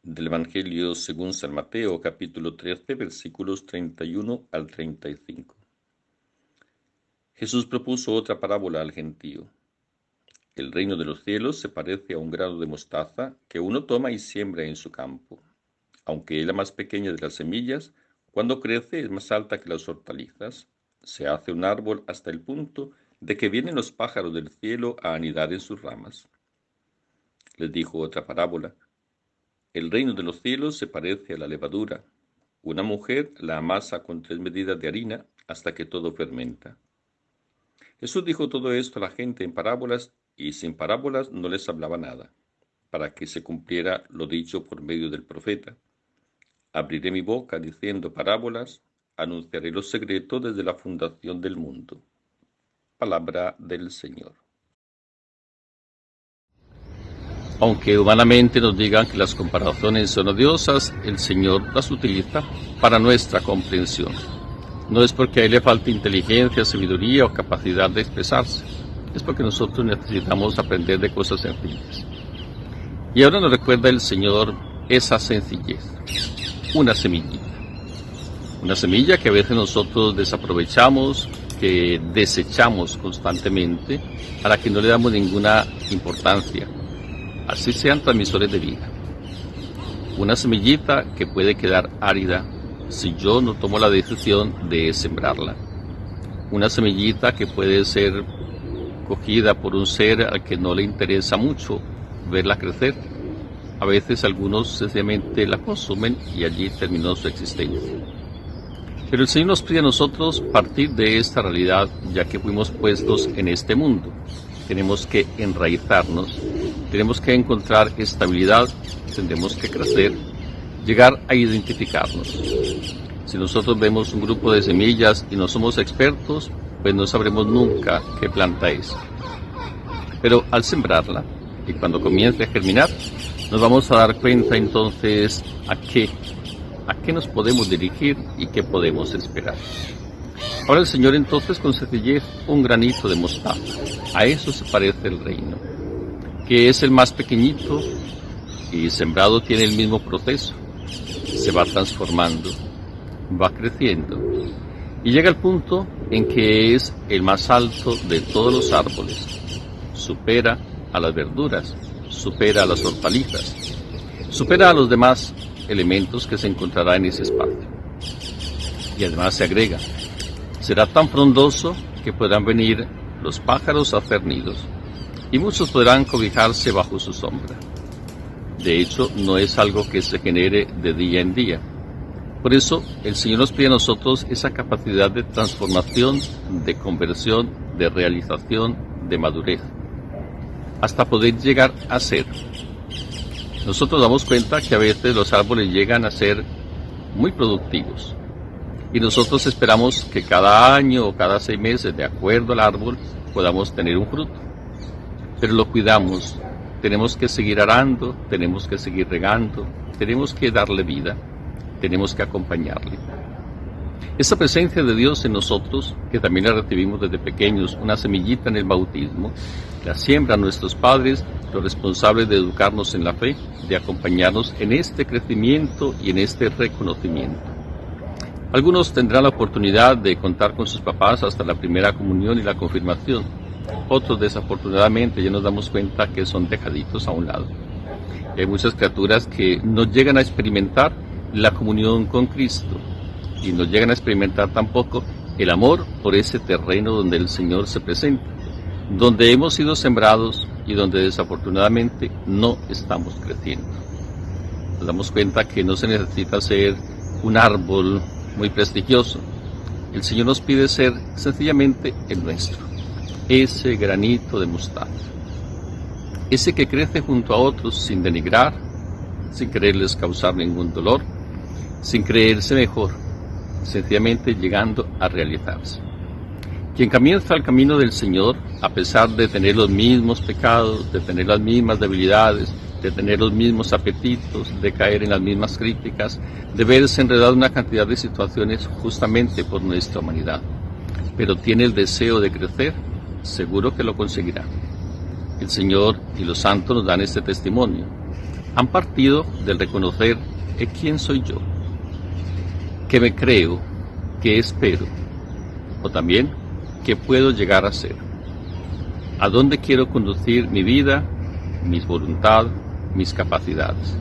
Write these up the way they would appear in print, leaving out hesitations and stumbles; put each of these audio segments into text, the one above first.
Del Evangelio según San Mateo, capítulo 13, versículos 31 al 35. Jesús propuso otra parábola al gentío. El reino de los cielos se parece a un grano de mostaza que uno toma y siembra en su campo. Aunque es la más pequeña de las semillas, cuando crece es más alta que las hortalizas. Se hace un árbol hasta el punto de que vienen los pájaros del cielo a anidar en sus ramas. Les dijo otra parábola. El reino de los cielos se parece a la levadura. Una mujer la amasa con 3 medidas de harina hasta que todo fermenta. Jesús dijo todo esto a la gente en parábolas y sin parábolas no les hablaba nada, para que se cumpliera lo dicho por medio del profeta. Abriré mi boca diciendo parábolas, anunciaré los secretos desde la fundación del mundo. Palabra del Señor. Aunque humanamente nos digan que las comparaciones son odiosas, el Señor las utiliza para nuestra comprensión. No es porque a Él le falte inteligencia, sabiduría o capacidad de expresarse, es porque nosotros necesitamos aprender de cosas sencillas. Y ahora nos recuerda el Señor esa sencillez, una semillita. Una semilla que a veces nosotros desaprovechamos, que desechamos constantemente, a la que no le damos ninguna importancia. Así sean transmisores de vida. Una semillita que puede quedar árida si yo no tomo la decisión de sembrarla. Una semillita que puede ser cogida por un ser al que no le interesa mucho verla crecer. A veces algunos sencillamente la consumen y allí terminó su existencia. Pero el Señor nos pide a nosotros partir de esta realidad, ya que fuimos puestos en este mundo. Tenemos que enraizarnos, tenemos que encontrar estabilidad, tendremos que crecer, llegar a identificarnos. Si nosotros vemos un grupo de semillas y no somos expertos, pues no sabremos nunca qué planta es. Pero al sembrarla, y cuando comience a germinar, nos vamos a dar cuenta entonces a qué nos podemos dirigir y qué podemos esperar. Ahora el Señor entonces con sencillez un granito de mostaza. A eso se parece el reino, que es el más pequeñito y sembrado tiene el mismo proceso. Se va transformando, va creciendo y llega al punto en que es el más alto de todos los árboles. Supera a las verduras, supera a las hortalizas, supera a los demás elementos que se encontrará en ese espacio. Y además se agrega, será tan frondoso que podrán venir los pájaros a hacer nidos, y muchos podrán cobijarse bajo su sombra. De hecho, no es algo que se genere de día en día. Por eso, el Señor nos pide a nosotros esa capacidad de transformación, de conversión, de realización, de madurez, hasta poder llegar a ser. Nosotros damos cuenta que a veces los árboles llegan a ser muy productivos, y nosotros esperamos que cada año o cada 6 meses, de acuerdo al árbol, podamos tener un fruto. Pero lo cuidamos, tenemos que seguir arando, tenemos que seguir regando, tenemos que darle vida, tenemos que acompañarle. Esa presencia de Dios en nosotros, que también la recibimos desde pequeños, una semillita en el bautismo, la siembran nuestros padres, los responsables de educarnos en la fe, de acompañarnos en este crecimiento y en este reconocimiento. Algunos tendrán la oportunidad de contar con sus papás hasta la primera comunión y la confirmación. Otros, desafortunadamente, ya nos damos cuenta que son dejaditos a un lado. Hay muchas criaturas que no llegan a experimentar la comunión con Cristo y no llegan a experimentar tampoco el amor por ese terreno donde el Señor se presenta, donde hemos sido sembrados y donde desafortunadamente no estamos creciendo. Nos damos cuenta que no se necesita ser un árbol muy prestigioso. El Señor nos pide ser sencillamente el nuestro, ese granito de mostaza, ese que crece junto a otros sin denigrar, sin quererles causar ningún dolor, sin creerse mejor, sencillamente llegando a realizarse. Quien comienza el camino del Señor, a pesar de tener los mismos pecados, de tener las mismas debilidades, de tener los mismos apetitos, de caer en las mismas críticas, de verse enredado en una cantidad de situaciones justamente por nuestra humanidad, pero tiene el deseo de crecer, seguro que lo conseguirá. El Señor y los santos nos dan este testimonio. han partido del reconocer quién soy yo, qué me creo, qué espero, o también qué puedo llegar a ser, a dónde quiero conducir mi vida, mi voluntad, mis capacidades.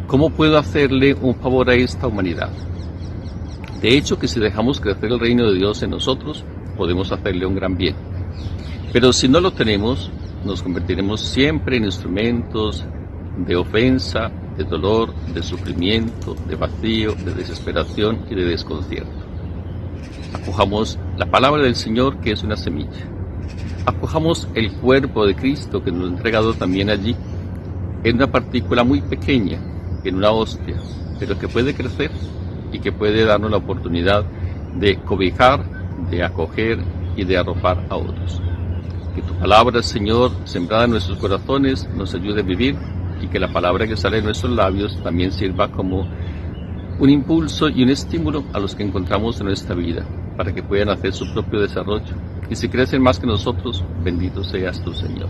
¿Cómo puedo hacerle un favor a esta humanidad? De hecho, que si dejamos crecer el reino de Dios en nosotros, podemos hacerle un gran bien. Pero si no lo tenemos, nos convertiremos siempre en instrumentos de ofensa, de dolor, de sufrimiento, de vacío, de desesperación y de desconcierto. Acojamos la palabra del Señor, que es una semilla. Acojamos el cuerpo de Cristo, que nos ha entregado también allí, en una partícula muy pequeña, en una hostia, pero que puede crecer y que puede darnos la oportunidad de cobijar, de acoger y de arropar a otros. Que tu palabra, Señor, sembrada en nuestros corazones, nos ayude a vivir, y que la palabra que sale de nuestros labios también sirva como un impulso y un estímulo a los que encontramos en nuestra vida, para que puedan hacer su propio desarrollo. Y si crecen más que nosotros, bendito seas tú, Señor.